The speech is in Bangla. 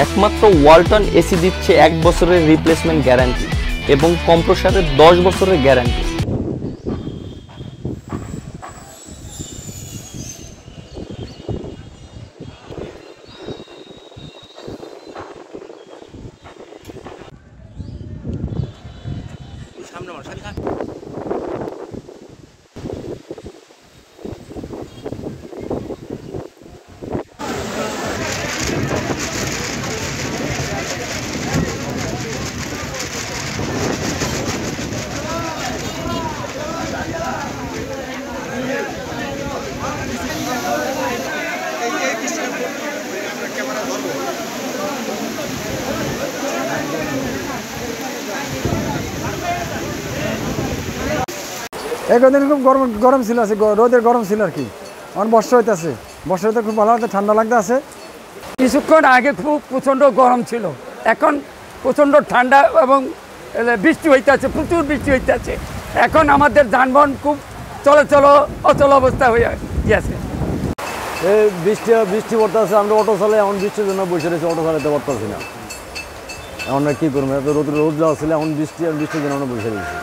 একমাত্র ওয়ালটন এসি দিচ্ছে 1 বছরের রিপ্লেসমেন্ট গ্যারান্টি এবং কম্প্রেসরের 10 বছরের গ্যারান্টি। এই কদিন খুব গরম ছিল, আছে রোদের গরম ছিল আর কি। এখন বর্ষা হইতেছে, বর্ষা হইতে খুব ভালো হতে, ঠান্ডা লাগতে আছে। কিছুক্ষণ আগে খুব প্রচণ্ড গরম ছিল, এখন প্রচণ্ড ঠান্ডা এবং বৃষ্টি হইতেছে, প্রচুর বৃষ্টি হইতেছে। এখন আমাদের যানবাহন খুব অচল অবস্থা হয়ে গিয়েছে। এই বৃষ্টি পড়তেছে, আমরা অটো চালাই, এখন বৃষ্টির জন্য বসে রয়েছি, অটো চালাতে পারতেছি না। এখন কী করবো, এত রোদ যাওয়া ছিল, এখন বৃষ্টির জন্য আমরা বসে রয়েছি।